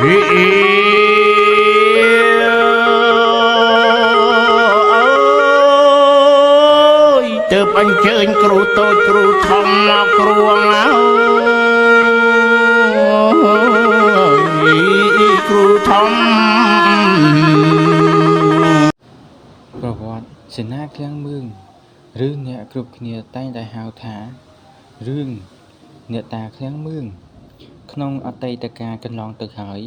Từ anh chơi cừu tôi cừu thòng mà cừu ngáo cừu thòng ប្រវត្តិសេនាឃ្លាំងមឿងឬអ្នកគ្រប់គ្នាតែងតែហៅថារឿងអ្នកតាឃ្លាំងមឿងក្នុងអតីតកាលកន្លងទៅហើយ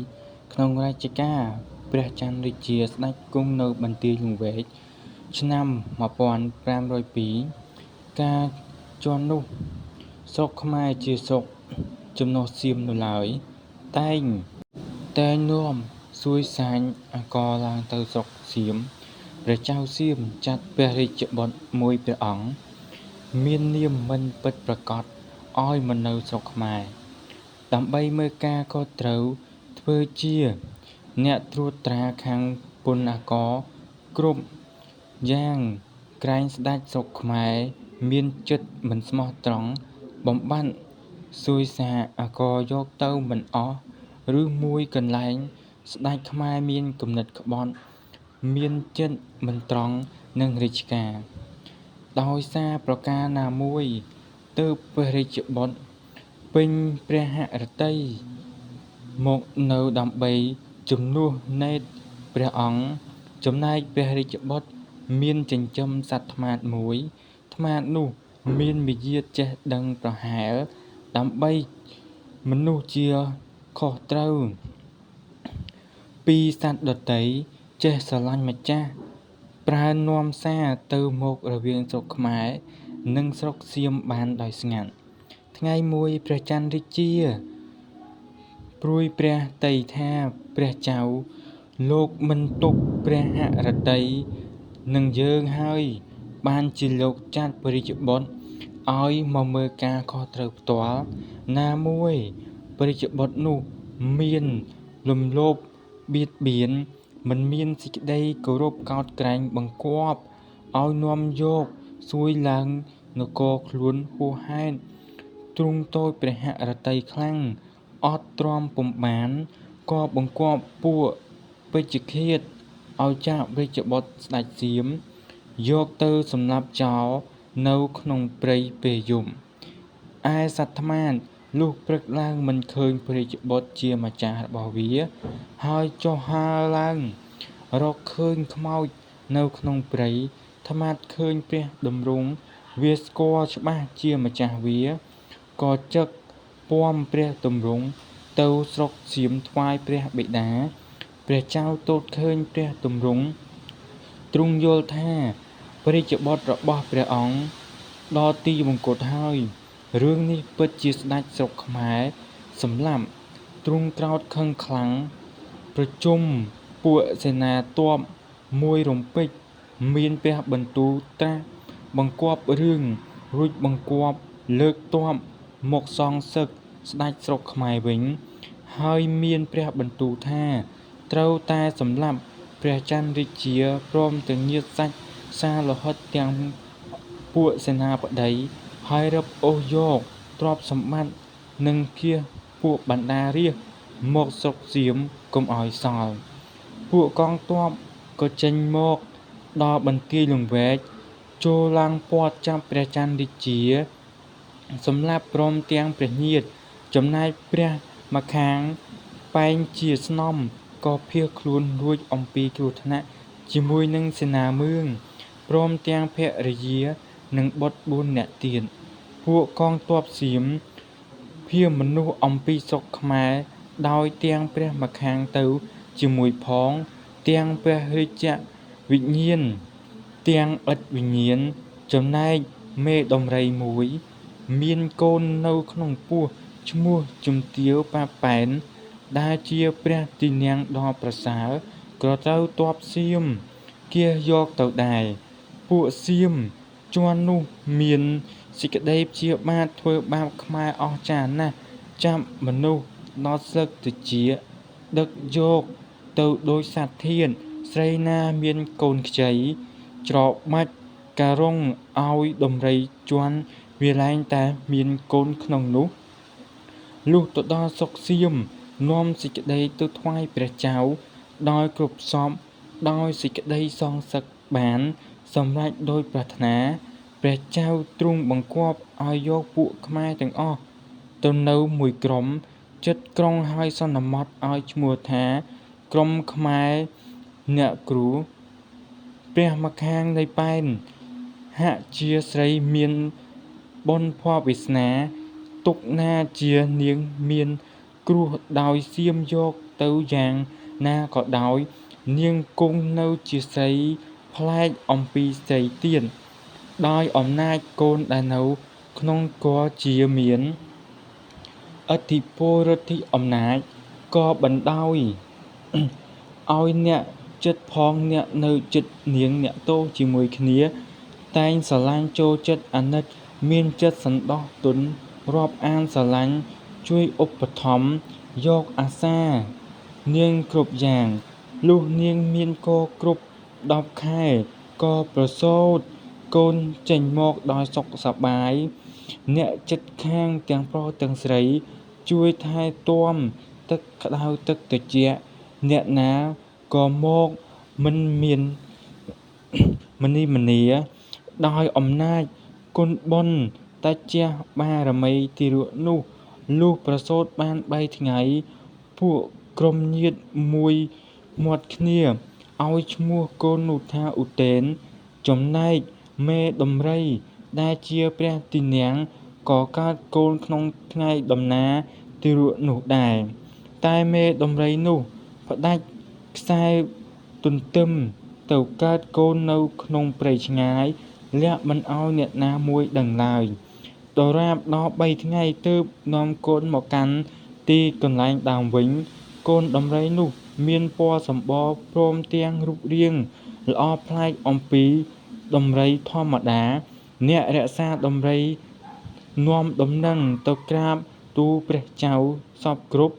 ក្នុងរជ្ជកាលព្រះចន្ទរាជាស្ដេចគង់នៅបន្ទាយលង្វែកឆ្នាំ1502កាលជាន់នោះស្រុកខ្មែរជាស្រុកចំណុះសៀមនៅឡើយតែងនាំសួយសាញអង្ករឡើងទៅស្រុកសៀមព្រះចៅសៀមចាត់ព្រះរាជបុត្រមួយព្រះអង្គមាននាមមិនពិតប្រាកដឲ្យមកនៅស្រុកខ្មែរដើម្បីមើលការខុសត្រូវធ្វើជាអ្នកត្រួតត្រាខាងពន្ធអាករគ្រប់យ៉ាងក្រែងស្ដេចស្រុកខ្មែរមានចិត្តមិនស្មោះត្រង់បំបត្តិសួយសារអាករយកទៅមិនអស់ឬមួយកន្លែងស្ដេចខ្មែរមានគំនិតក្បត់មានចិត្តមិនត្រង់នឹងរាជការដោយសារប្រការណាមួយទើបព្រះរាជបុត្រពេញព្រះហឫទ័យមកនៅដើម្បីជំនួសនេតព្រះអង្គចំណែកព្រះរាជបុត្រមានចិញ្ចឹមសត្វថ្មាតមួយថ្មាតនោះមានមាយាទចេះដឹងប្រហែលដើម្បីមនុស្សជាខុសត្រូវពីសត្វដទៃចេះស្រឡាញ់ម្ចាស់ប្រើនាំសារទៅមករវាងស្រុកខ្មែរនិងស្រុកសៀមបានដោយស្ងាត់ថ្ងៃមួយព្រះចន្ទរាជាព្រួយព្រះទ័យថាព្រះចៅលោកមិនទុកព្រះហឫទ័យនឹងយើងហើយបានជាលោកចាត់ព្រះរាជបុត្រឲ្យមកមើលការខុសត្រូវផ្ទាល់ណាមួយព្រះរាជបុត្រនោះមានលំលោភបៀតបៀនមិនមានសេចក្តីគោរពកោតក្រែងបង្គាប់ឲ្យនាំយកសួយឡើងនគរខ្លួនហួសហេតុទ្រង់ទោសព្រះហឫទ័យខ្លាំងអត់ទ្រាំពុំបានក៏បង្គាប់ពួកពេជ្ឈឃាតឲ្យចាប់រាជបុត្រស្ដេចសៀមយកទៅសម្លាប់ចោលនៅក្នុងព្រៃពេលយប់ឯសត្វថ្មាតលុះព្រឹកឡើងមិនឃើញព្រះរាជបុត្រជាម្ចាស់របស់វាហើយចុះហើរឡើងរកឃើញខ្មោចនៅក្នុងព្រៃថ្មាតឃើញព្រះតម្រង់វាស្គាល់ច្បាស់ជាម្ចាស់វាក៏ចឹកពាំព្រះតម្រង់ទៅស្រុកសៀមថ្វាយព្រះបិតាព្រះចៅទតឃើញព្រះតម្រង់ទ្រង់យល់ថាព្រះរាជបុត្ររបស់ព្រះអង្គដល់ទីមង្គតហើយរឿងនេះពិតជាស្ដេចស្រុកខ្មែរសម្លាប់ទ្រង់ក្រោធខឹងខ្លាំងប្រជុំពួកសេនាទ័ពមួយរំពេចមានព្រះបន្ទូលត្រាស់បង្គាប់រឿងរួចបង្គាប់លើកទ័ពមកសងសឹកស្ដេចស្រុកខ្មែរវិញហើយមានព្រះបន្ទូលថាត្រូវតែសម្លាប់ព្រះចន្ទរាជាព្រមទាំងញាតិសាច់សាលោហិតទាំងពួកសេនាបតីហើយរឹបអូសយកទ្រព្យសម្បត្តិនិងគៀសពួកបណ្ដារាស្ត្រមកស្រុកសៀមកុំឲ្យសល់ពួកកងទ័ពក៏ចេញមកដល់បន្ទាយលង្វែកចូលឡើងព័ទ្ធចាប់ព្រះចន្ទរាជាសម្លាប់ព្រមទាំងព្រះញាតិចំណែកព្រះម្ខាងបែងជាស្នំក៏ភៀសខ្លួនរួចអំពីគ្រោះថ្នាក់ជាមួយនឹងសេនាមឿងព្រមទាំងភរិយានិងបុត្រ4នាក់ទៀតពួកកងទ័ពសៀមភៀសមនុស្សអំពីស្រុកខ្មែរដោយទាំងព្រះម្ខាងទៅជាមួយផងទាំងព្រះរាជវិញ្ញាណទាំងឥទ្ធវិញ្ញាណចំណែកមេដំរីមួយមានកូននៅក្នុងពោះឈ្មោះជំទាវប៉ាប៉ែនដែលជាព្រះទីនាំងដ៏ប្រសើរក៏ត្រូវទ័ពសៀមគៀសយកទៅដែរពួកសៀមជាន់នោះមានសេចក្តីព្យាបាទធ្វើបាបខ្មែរអស្ចារ្យណាស់ចាប់មនុស្សដល់ស្លឹកត្រចៀកដឹកយកទៅដោយសត្វធាតុស្រីណាមានកូនខ្ចីច្របាច់ការុងឲ្យដំរីជាន់វាលែងតែមានកូនក្នុងនោះលុះទៅដល់ស្រុកសៀម នាំសេចក្តីទៅថ្វាយព្រះចៅដោយគ្រប់សពដោយសេចក្តីសងសឹកបានសម្រេចដោយប្រាថ្នាព្រះចៅទ្រង់បង្គាប់ឲ្យយកពួកខ្មែរទាំងអស់ទៅនៅមួយក្រុមជិតក្រុងហើយសន្មតឲ្យឈ្មោះថាក្រុមខ្មែរអ្នកគ្រូព្រះម្ខាងនៃប៉ែនហាក់ជាស្រីមានបុណ្យភ័ព្វវាសនាទុកណាជានាងមានគ្រោះដោយសៀមយកទៅយ៉ាងណាក៏ដោយនាងគង់នៅជាស្រីប្លែកអំពីស្រីទៀតដោយអំណាចកូនដែលនៅក្នុងគភ៌ជាមានឥទ្ធិពលឫទ្ធិអំណាចក៏បណ្ដោយឲ្យអ្នកចិត្តផងអ្នកនៅចិត្តនាងអ្នកទោសជាមួយគ្នាតែងស្រឡាញ់ចូលចិត្តអាណិតមានចិត្តសន្តោសទន់រាប់អានស្រឡាញ់ជួយឧបត្ថម្ភយកអាសានាងគ្រប់យ៉ាងលុះនាងមានកគ្រប់10 ខែក៏ប្រសូតកូនចេញមកដោយសុខសប្បាយអ្នកចិត្តខាងទាំងប្រុសទាំងស្រីជួយថែទាំទឹកក្តៅទឹកត្រជាក់អ្នកណាក៏មកមិនមានមនីមនាដោយអំណាចគុណបុណ្យតជះបារមីទារកនោះលុះប្រសូតបាន3 ថ្ងៃពួកក្រុមញាតិមួយមាត់គ្នាឲ្យឈ្មោះកូននោះថាឧទែនចំណែកមេដំរីដែលជាព្រះទីនាំងក៏កើតកូនក្នុងថ្ងៃដំណាទារកនោះដែរតែមេដំរីនោះផ្ដាច់ខ្សែទន្ទឹមទៅកើតកូននៅក្នុងព្រៃឆ្ងាយលាក់មិនឲ្យអ្នកណាមួយដឹងឡើយដរាបដល់3 ថ្ងៃទើបនាំកូនមកកាន់ទីកន្លែងដើមវិញកូនដំរីនោះមានពណ៌សម្បរព្រមទាំងរូបរាងល្អប្លែកអំពីដំរីធម្មតាអ្នករក្សាដំរីនាំដំណឹងទៅក្រាបទូលព្រះចៅសពគ្រប់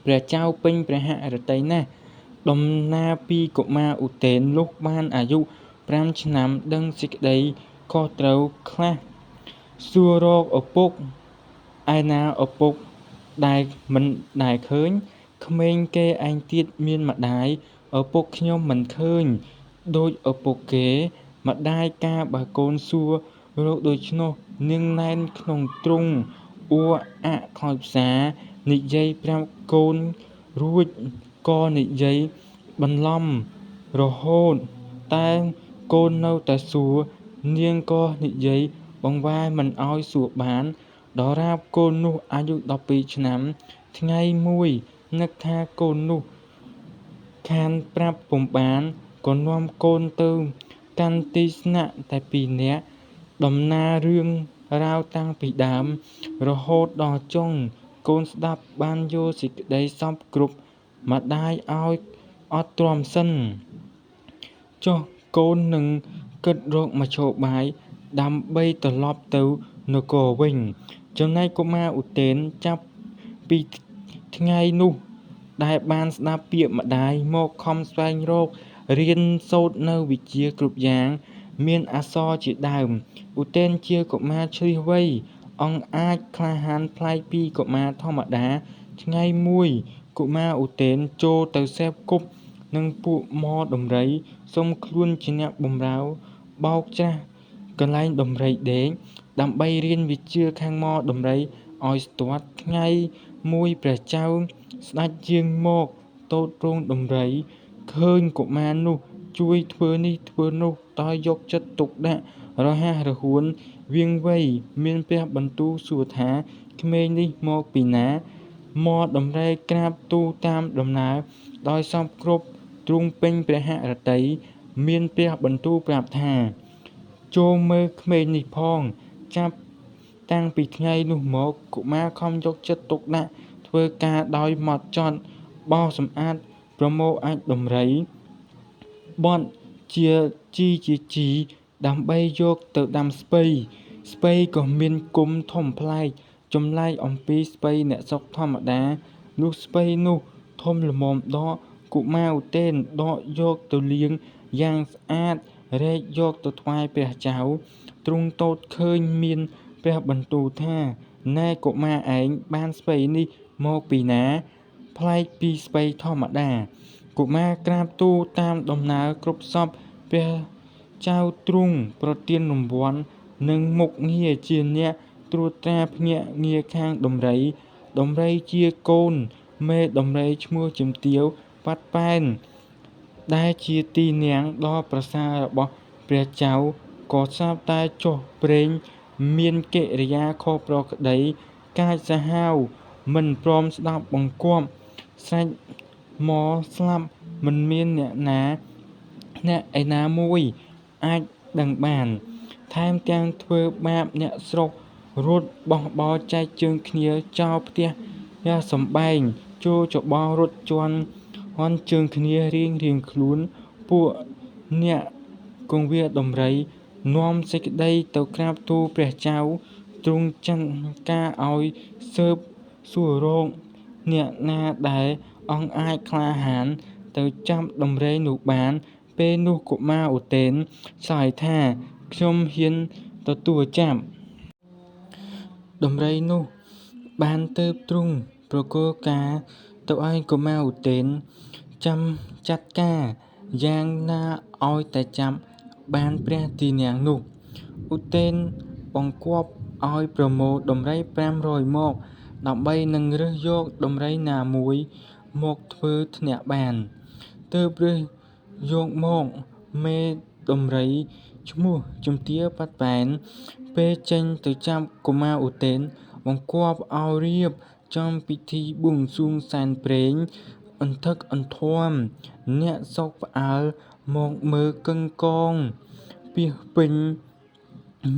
ព្រះចៅពេញព្រះហឫទ័យណាស់ដំណាពីកុមារឧទែនលុះបានអាយុ5 ឆ្នាំដឹងសេចក្តីខុសត្រូវខ្លះសួររកឪពុកឯណាឪពុកដែលមិនដែលឃើញក្មេងគេឯងទៀតមានម្ដាយឪពុកខ្ញុំមិនឃើញដូចឪពុកគេម្ដាយកាលបើកូនសួររកដូច្នោះនាងណែនក្នុងទ្រុងអួអាក់ខ្លោចផ្សានិយាយប្រាប់កូនរួចក៏និយាយបន្លំរហូតតែកូននៅតែសួរនាងក៏និយាយបង្វែរមិនឲ្យសួរបានដរាបកូននោះអាយុ12 ឆ្នាំថ្ងៃមួយនឹកថាកូននោះខានប្រាប់ពុំបានក៏នាំកូនទៅកាន់ទីស្នាក់តែ2 នាក់ដំណើររឿងរ៉ាវតាំងពីដើមរហូតដល់ចុងកូនស្ដាប់បានយល់សេចក្តីសពគ្រប់ម្ដាយឲ្យអត់ទ្រាំសិនចុះកូននឹងគិតរកមធ្យោបាយដើម្បីត្រឡប់ទៅនគរវិញចំណែកកុមារឧទែនចាប់ពីថ្ងៃនោះដែលបានស្ដាប់ពាក្យម្ដាយមកខំស្វែងរករៀនសូត្រនៅវិជ្ជាគ្រប់យ៉ាងមានអក្សរជាដើមឧទែនជាកុមារឈ្លាសវៃអង្អាចក្លាហានប្លែកពីកុមារធម្មតាថ្ងៃមួយកុមារឧទែនចូលទៅសេពគប់នឹងពួកម៉ដំរីសុំខ្លួនជាអ្នកបម្រើបោកច្រាស់កន្លែងដំរីដេកដើម្បីរៀនវិជ្ជាខាងម៉ដំរីឲ្យស្ទាត់ថ្ងៃមួយព្រះចៅស្ដេចយាងមកទតរោងដំរីឃើញកុមារនោះជួយធ្វើនេះធ្វើនោះតើយកចិត្តទុកដាក់រហ័សរហួនវាងវៃមានព្រះបន្ទូលសួរថាក្មេងនេះមកពីណាម៉ដំរីក្រាបទូលតាមដំណើរដោយសពគ្រប់ទ្រង់ពេញព្រះហឫទ័យមានព្រះបន្ទូលប្រាប់ថាចូលមើលក្មេងនេះផងចាប់តាំងពីថ្ងៃនោះមកកុមារខំយកចិត្តទុកដាក់ធ្វើការដោយហ្មត់ចត់បោសសម្អាតប្រមូលអាចដំរីបត់ជាជីដើម្បីយកទៅដាំស្ពៃក៏មានគុម្ពធំប្លែកចម្លែកអំពីស្ពៃអ្នកស្រុកធម្មតាលុះស្ពៃនោះធំល្មមដកកុមារឧទែនដកយកទៅលាងយ៉ាងស្អាតរែកយកទៅថ្វាយព្រះចៅទ្រង់ទតឃើញមានព្រះបន្ទូលថាណែកុមារឯងបានស្ពៃនេះមកពីណា ប្លែកពីស្បែកធម្មតាកុមារក្រាបទូលតាមដំណើរគ្រប់សពព្រះចៅទ្រង់ប្រទានរង្វាន់និងមុខងារជាអ្នកត្រួតត្រាភ្នាក់ងារខាងដំរីដំរីជាកូនមេដំរីឈ្មោះជំទាវប៉ាត់ប៉ែនដែលជាទីនាងដ៏ប្រសើររបស់ព្រះចៅក៏ស្រាប់តែចុះព្រេងមានកិរិយាខុសប្រក្រតីកាចសាហាវមិនព្រមស្ដាប់បង្គាប់ស្រេចមកស្លាប់មិនមានអ្នកឯណាមួយអាចដឹងបានថែមទាំងធ្វើបាបអ្នកស្រុករត់បោះបោចែកជើងគ្នាចោលផ្ទះសម្បែងចូលច្បងរត់ជន់ជើងគ្នារៀងខ្លួនពួកអ្នកគង្វាលដំរីនាំសេចក្តីទៅក្រាបទូលព្រះចៅទ្រង់ចាត់ការឲ្យស៊ើបសួររកអ្នកណាដែលអង្អាចក្លាហានទៅចាប់ដំរីនោះបានពេលនោះកុមារឧទែនឆ្លើយថាខ្ញុំហ៊ានទទួលចាប់ដំរីនោះបានទើបទ្រង់ប្រគល់ការទៅឲ្យកុមារឧទែនចាត់ការយ៉ាងណាឲ្យតែចាប់បានព្រះទីនាងនោះឧទែនបង្គាប់ឲ្យប្រមូលដំរី500មកដើម្បីនឹងរើសយកដំរីណាមួយមកធ្វើធ្នាក់បានទើបរើសយកមកមេដំរីឈ្មោះជំទាវប៉ាត់ប៉ែនពេលចេញទៅចាប់កុមារឧទែនបង្គាប់ឲ្យរៀបចំពិធីបួងសួងសែនព្រេនអន្ទឹកអន្ធាំអ្នកសោកផ្អើលមកមើលកឹងកងពាសពេញ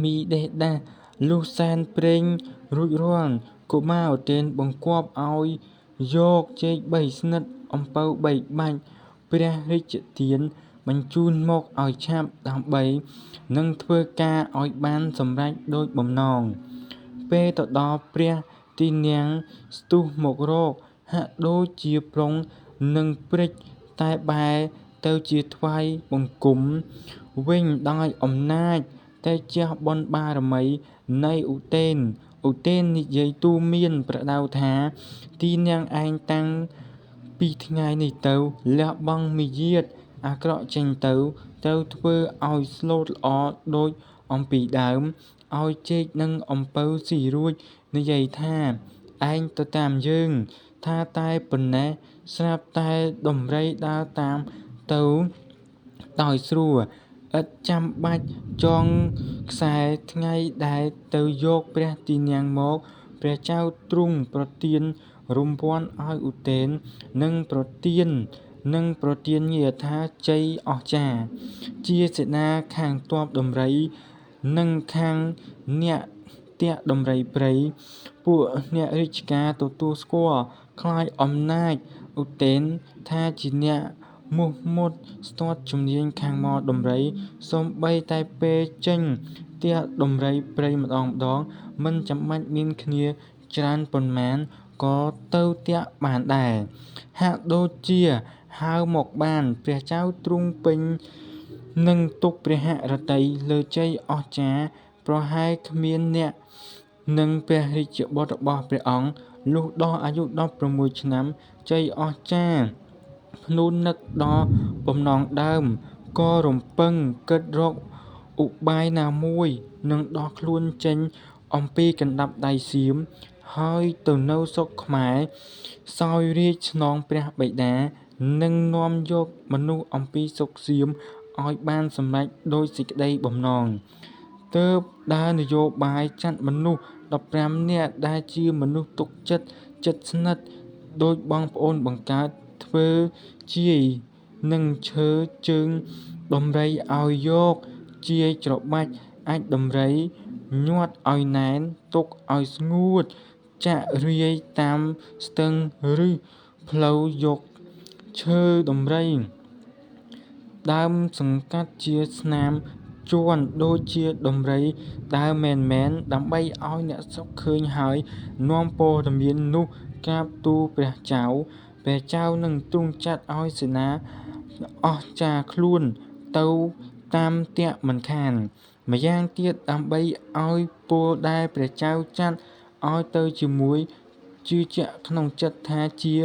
មីដេះដាស់លុះសែនព្រេនរួចរាល់កុមារឧទែនបង្គាប់ឲ្យយកចេក3ស្និតអំពៅ3បាច់ព្រះរាជទានបញ្ជូនមកឲ្យឆាប់ដើម្បីនឹងធ្វើការឲ្យបានសម្រេចដូចបំណងពេលទៅដល់ព្រះទីនាងស្ទុះមករកហាក់ដូចជាប្រុងនឹងព្រិចតែបែរទៅជាថ្វាយបង្គំវិញដោយអំណាចតែជះបុណ្យបារមីនៃឧទែននិយាយទូន្មានប្រដៅថាទីនាងឯងតាំងពីថ្ងៃនេះទៅលះបង់មាយាទអាក្រក់ចេញទៅធ្វើឲ្យស្លូតល្អដូចអំពីដើមឲ្យចេកនិងអំពៅស៊ីរួចនិយាយថាឯងទៅតាមយើងថាតែប៉ុណ្ណេះស្រាប់តែដំរីដើរតាមទៅដោយស្រួលឥតចាំបាច់ចងខ្សែថ្ងៃដែលទៅយកព្រះទីនាងមកព្រះចៅទ្រង់ប្រទានរង្វាន់ឲ្យឧទែននិងប្រទានងារថាជ័យអស្ចារ្យជាសេនាខាងទ័ពដំរីនិងខាងអ្នកទាក់ដំរីព្រៃពួកអ្នករាជការទទួលស្គាល់ខ្លាចអំណាចឧទែនថាជាអ្នកមោះមុតស្ទាត់ជំនាញខាងម៉ដំរីសូម្បីតែពេលចេញទាក់ដំរីព្រៃម្ដងមិនចាំបាច់មានគ្នាច្រើនប៉ុន្មានក៏ទៅទាក់បានដែរហាក់ដូចជាហៅមកបានព្រះចៅទ្រង់ពេញនឹងទុកព្រះហឫទ័យលើជ័យអស្ចារ្យប្រហែលគ្មានអ្នកនឹងព្រះរាជបុត្ររបស់ព្រះអង្គលុះដល់អាយុ16ឆ្នាំជ័យអស្ចារ្យភ្នូននឹកដល់បំណងដើមក៏រំពឹងគិតរកឧបាយណាមួយនឹងដោះខ្លួនចេញអំពីកណ្ដាប់ដៃសៀមហើយទៅនៅស្រុកខ្មែរសោយរាជ្យស្នងព្រះបិតានិងនាំយកមនុស្សអំពីស្រុកសៀមឲ្យបានសម្រេចដោយសេចក្តីបំណងទើបដើរនយោបាយចាត់មនុស្ស15នាក់ដែលជាមនុស្សទុកចិត្តជិតស្និទ្ធដោយបងប្អូនបង្កើតធ្វើជាយនឹងឈើជើងដំរីឲ្យយកជាយច្របាច់អាចដំរីញាត់ឲ្យណែនទុកឲ្យស្ងួតចាក់រាយតាមស្ទឹងឬផ្លូវយកឈើដំរីដើមសង្កាត់ជាស្នាមជាន់ដូចជាដំរីដើរមែនដើម្បីឲ្យអ្នកស្រុកឃើញហើយនាំព័ត៌មាននោះក្រាបទូលព្រះចៅនឹងទ្រង់ចាត់ឲ្យសេនាអស្ចារ្យខ្លួនទៅតាមទាក់មិនខានម្យ៉ាងទៀតដើម្បីឲ្យពលដែលព្រះចៅចាត់ឲ្យទៅជាមួយជឿជាក់ក្នុងចិត្តថាជា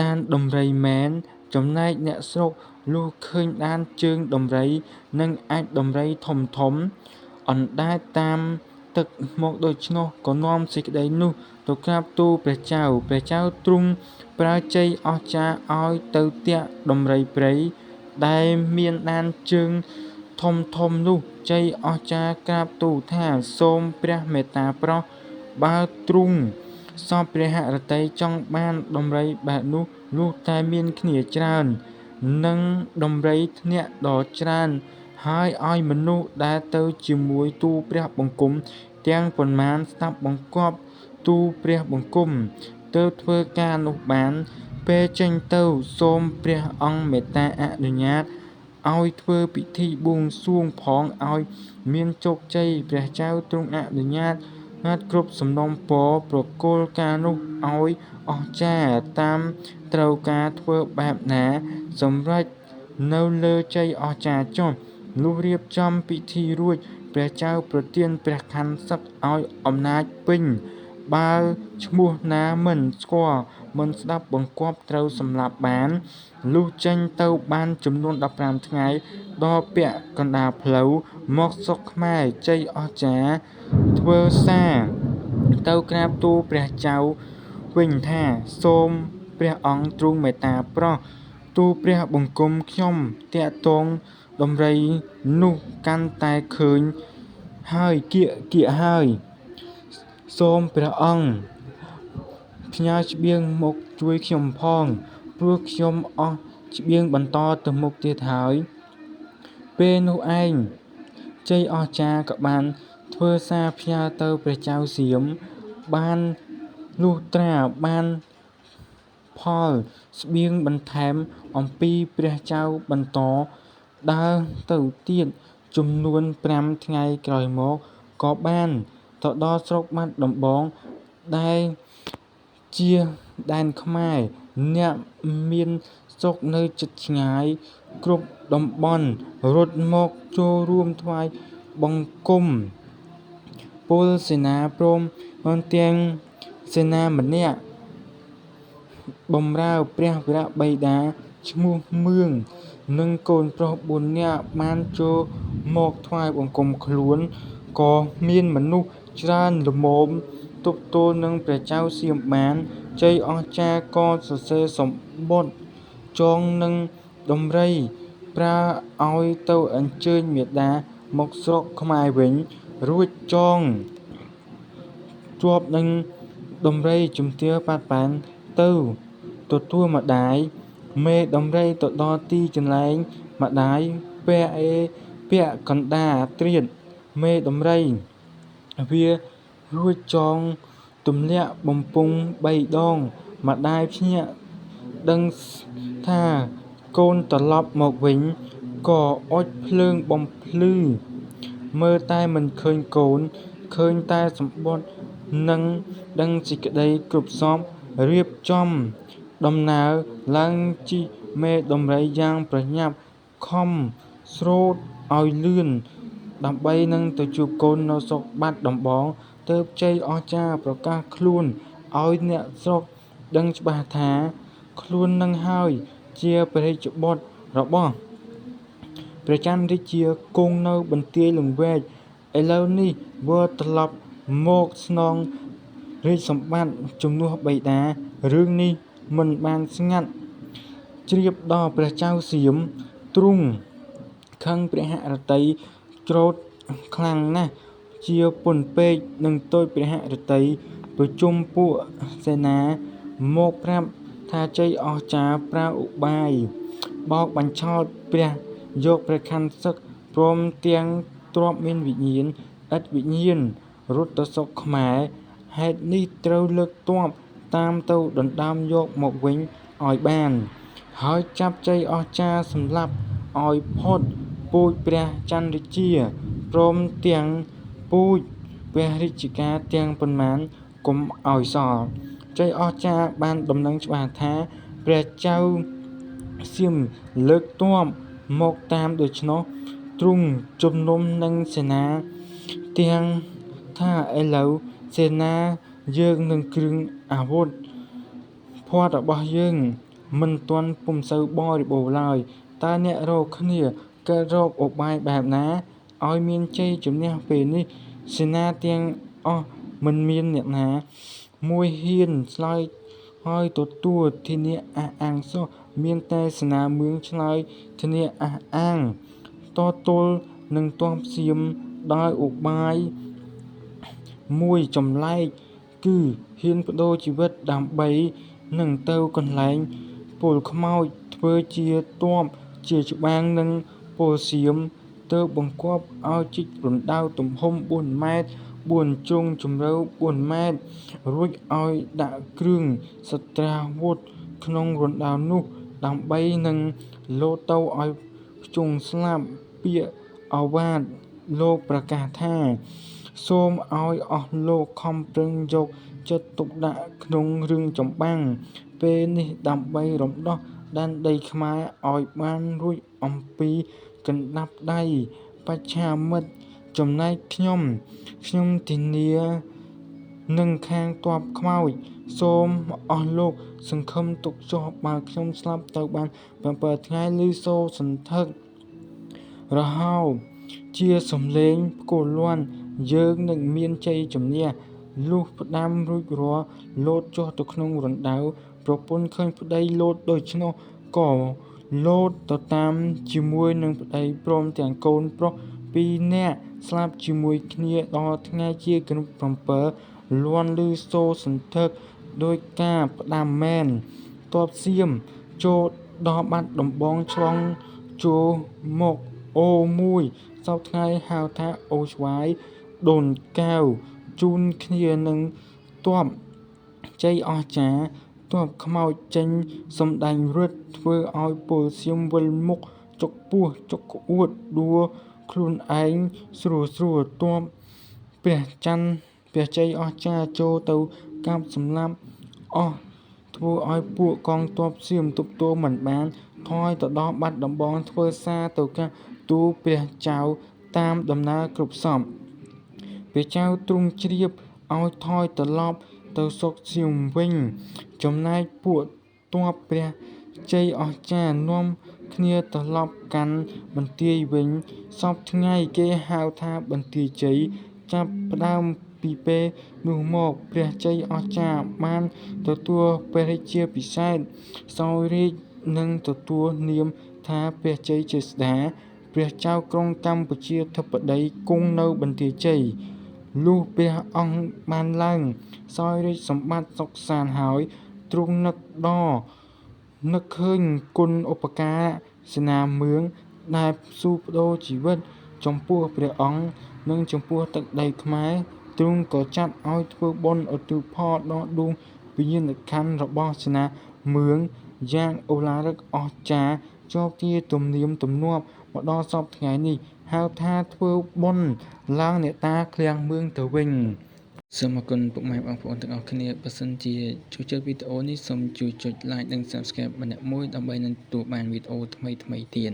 ដានដំរីមែន ចំណែកអ្នកស្រុកលុះឃើញដានជើងដំរី និងអាចដំរីធំៗអណ្ដែតតាមទឹកមកដូច្នោះ ក៏នាំសេចក្តីនោះទៅក្រាបទូលព្រះចៅ ព្រះចៅទ្រង់ប្រើជ័យអស្ចារ្យឲ្យទៅទាក់ដំរីព្រៃ ដែលមានដានជើងធំៗនោះ ជ័យអស្ចារ្យក្រាបទូលថា សូមព្រះមេត្តាប្រោស បើទ្រង់សព្វព្រះហឫទ័យចង់បានដំរីបែបនោះ លុះតែមានគ្នាច្រើន និងដំរីធ្នាក់ដ៏ច្រើន ហើយឲ្យមនុស្សដែលទៅជាមួយទូលព្រះបង្គំ ទាំងប៉ុន្មានស្ដាប់បង្គាប់ទូលព្រះបង្គំ ទើបធ្វើការនោះបាន ពេលចេញទៅសូមព្រះអង្គមេត្តាអនុញ្ញាតឲ្យធ្វើពិធីបួងសួងផងឲ្យមានជោគជ័យ ព្រះចៅទ្រង់អនុញ្ញាតគ្រប់សំណូមពរ ប្រគល់ការនោះឲ្យអស្ចារ្យតាមត្រូវការធ្វើបែបណា សម្រេចនៅលើជ័យអស្ចារ្យចុះ លុះរៀបចំពិធីរួច ព្រះចៅប្រទានព្រះខ័នសឹកឲ្យអំណាចពេញ បើឈ្មោះណាមិនស្គាល់មិនស្ដាប់បង្គាប់ត្រូវសម្លាប់បាន លុះចេញទៅបានចំនួន15ថ្ងៃ ដល់ពាក់កណ្ដាលផ្លូវ មកស្រុកខ្មែរជ័យអស្ចារ្យធ្វើសារទៅក្រាបទូលព្រះចៅវិញថា សូមព្រះអង្គទ្រង់មេត្តាប្រោស ទូលព្រះបង្គំខ្ញុំទាក់ទងដំរីនោះកាន់តែឃើញហើយគៀកហើយ សូមព្រះអង្គផ្ញើច្បៀងមកជួយខ្ញុំផង ព្រោះខ្ញុំអស់ច្បៀងបន្តទៅមុខទៀតហើយ ពេលនោះឯង ជ័យអស្ចារ្យក៏បានធ្វើសារផ្ញើទៅព្រះចៅសៀម បានលុះត្រាបានផលស្បៀងបន្ថែមអំពីព្រះចៅបន្តដើរទៅទៀតចំនួន5ថ្ងៃក្រោយមក ក៏បានទៅដល់ស្រុកបាត់ដំបង ដែលជាដែនខ្មែរ អ្នកមានស្រុកនៅជិតឆ្ងាយគ្រប់តំបន់រត់មកចូលរួមថ្វាយបង្គំពលសេនា ព្រមទាំងសេនាម្នាក់បម្រើព្រះវរបិតាឈ្មោះមឿង និងកូនប្រុស4នាក់បានចូលមកថ្វាយបង្គំខ្លួន ក៏មានមនុស្សច្រើនល្មមទប់ទល់នឹងព្រះចៅសៀមបាន ជ័យអស្ចារ្យក៏សរសេរសំបុត្រចងនឹងដំរី ប្រើឲ្យទៅអញ្ជើញមាតាមកស្រុកខ្មែរវិញ រួចចងជាប់នឹងដំរីជំទាវប៉ាត់ប៉ែនទៅទទួលម្ដាយ មេដំរីទៅដល់ទីកន្លែងម្ដាយ ពាក់កណ្ដាលត្រៀតមេដំរីវារួចចងទម្លាក់បំពង់3 ដង ម្ដាយភ្ញាក់ដឹងថាកូនត្រឡប់មកវិញ ក៏អុជភ្លើងបំភ្លឺ មើលតែមិនឃើញកូន ឃើញតែសំបុត្រនឹងដឹងសេចក្តីគ្រប់សព រៀបចំដំណើរឡើងជិះមេដំរីយ៉ាងប្រញាប់ខំស្រូតឲ្យលឿន ដើម្បីនឹងទៅជួបកូននៅស្រុកបាត់ដំបង ទើបជ័យអស្ចារ្យប្រកាសខ្លួនឲ្យអ្នកស្រុកដឹងច្បាស់ថា ខ្លួននឹងហើយជាព្រះរាជបុត្ររបស់ព្រះច័ន្ទរាជាគង់នៅបន្ទាយលង្វែក ឥឡូវនេះវិលត្រឡប់មកស្នងរាជសម្បត្តិជំនួសបិតា រឿងនេះមិនបានស្ងាត់ជ្រាបដល់ព្រះចៅសៀម ទ្រង់ខឹងព្រះហឫទ័យច្រូតខ្លាំងណាស់ ជាពន់ពេកនឹងទតព្រះហឫទ័យ ប្រជុំពួកសេនាមកប្រាប់ថាជ័យអស្ចារ្យប្រើឧបាយបោកបញ្ឆោតព្រះយកព្រះខ័នសឹក ព្រមទាំងទ្រព្យមានវិញ្ញាណឥតវិញ្ញាណរត់ទៅស្រុកខ្មែរ ហេតុនេះត្រូវលើកទ័ពតាមទៅដណ្ដើមយកមកវិញឲ្យបាន ហើយចាប់ជ័យអស្ចារ្យសម្លាប់ឲ្យផុតពូជព្រះច័ន្ទរាជា ព្រមទាំងពូជព្រះរាជការទាំងប៉ុន្មានកុំឲ្យសល់ ជ័យអស្ចារ្យបានដំណឹងច្បាស់ថា ព្រះចៅសៀមលើកទ័ពមកតាមដូច្នោះ ទ្រង់ជំនុំនឹងសេនាទាំងថាឥឡូវសេនាយើងនឹងគ្រឿងអាវុធផ វត្តរបស់យើងមិនទាន់ពុំសូវបរិបូរណ៍ឡើយតើអ្នករកគ្នាកើតរកឧបាយបែបណាឲ្យមានជ័យជំនះពេលនេះសេនាទាំងអស់មិនមានអ្នកណាមួយហ៊ានឆ្លើយហើយទទួលធានាអះអាងសោះមានតែសេនាមឿងឆ្លើយធានាអះអាងតទល់នឹងទ័ពសៀមដោយឧបាយមួយចម្លែកគឺហ៊ានប្តូរជីវិតដើម្បីនឹងទៅកន្លែងពលខ្មោចធ្វើជាទ័ពជាច្បាំងនឹងពលសៀមទើបបង្គាប់ឲ្យជីករណ្ដៅទំហំ4ម៉ែត្រ4ជ្រុងជម្រៅ4ម៉ែត្ររួចឲ្យដាក់គ្រឿងសត្រាវុធក្នុងរណ្ដៅនោះដើម្បីនឹងលោតទៅឲ្យភ្ជង់ស្លាប់ពាក្យអាវាតលោកប្រកាសថាសូមឲ្យអស់លោកខំប្រឹងយកចិត្តទុកដាក់ក្នុងរឿងចម្បាំងពេលនេះដើម្បីរំដោះដែនដីខ្មែរឲ្យបានរួចអំពីកណ្ដាប់ដៃបច្ឆាមិត្តចំណែកខ្ញុំធានានឹងខាងទ័ពខ្មោចសូមអស់លោកសង្ឃឹមទុកចុះបើខ្ញុំស្លាប់ទៅបាន7ថ្ងៃឬសូរសន្ធឹករហោជាសំឡេងផ្គរលាន់យើងនឹងមានជ័យជំនះលុះផ្ដាំរួចរាល់លោតចុះទៅក្នុងរណ្ដៅប្រពន្ធឃើញប្តីលោតដូច្នោះក៏លោតទៅតាមជាមួយនឹងប្តីព្រមទាំងកូនប្រុស2នាក់ស្លាប់ជាមួយគ្នាដល់ថ្ងៃជាគំ7លាន់ឬសូរសន្ធឹកដោយការផ្ដាំមែនទ័ពសៀមចូលដល់បាត់ដំបងឆ្លងចូលមកអូមួយសពថ្ងៃហៅថាអូស្វាយដូនកែវជូនគ្នានឹងទ័ពជ័យអស្ចារ្យទ័ពខ្មោចចេញសម្ដែងរឹតធ្វើឲ្យពលសៀមវិលមុខចុកពោះចុកក្អួតដួលខ្លួនឯងស្រួលទ័ពព្រះជ័យអស្ចារ្យចូលទៅកាប់សម្លាប់អស់ធ្វើឲ្យពួកកងទ័ពសៀមទប់ទល់មិនបានថយទៅដល់បាត់ដំបងធ្វើសារទៅកាន់ទូលព្រះចៅតាមដំណើរគ្រប់សពព្រះចៅទ្រង់ជ្រាបឲ្យថយត្រឡប់ទៅស្រុកសៀមវិញចំណែកពួកទ័ពព្រះជ័យអស្ចារ្យនាំគ្នាត្រឡប់កាន់បន្ទាយវិញសពថ្ងៃគេហៅថាបន្ទាយជ័យចាប់ផ្ដើមពីពេលនោះមកព្រះជ័យអស្ចារ្យបានទទួលព្រះរាជាភិសេកសោយរាជ្យនិងទទួលនាមថាព្រះជ័យជេស្តាព្រះចៅក្រុងកម្ពុជាធិបតីគង់នៅបន្ទាយជ័យលុះព្រះអង្គបានឡើងសោយរាជ្យសម្បត្តិសុខសាន្តហើយទ្រង់នឹកឃើញគុណឧបការៈសេនាមឿងដែលស៊ូប្តូរជីវិតចំពោះព្រះអង្គនិងចំពោះទឹកដីខ្មែរទ្រង់ក៏ចាត់ឲ្យធ្វើបុណ្យឧទ្ទិសផលដល់ដួងវិញ្ញាណក្ខន្ធរបស់សេនាមឿងយ៉ាងឧឡារិកអស្ចារ្យជាប់ជាទំនៀមទម្លាប់មកដល់សពថ្ងៃនេះហៅថាធ្វើបុណ្យឡើងអ្នកតាឃ្លាំងមឿងទៅវិញសូមអរគុណពុកម៉ែបងប្អូនទាំងអស់គ្នាបើសិនជាចូលចិត្តវីដេអូនេះសូមជួយចុច like និង subscribe ម្នាក់មួយដើម្បីនឹងទទួលបានវីដេអូថ្មីទៀត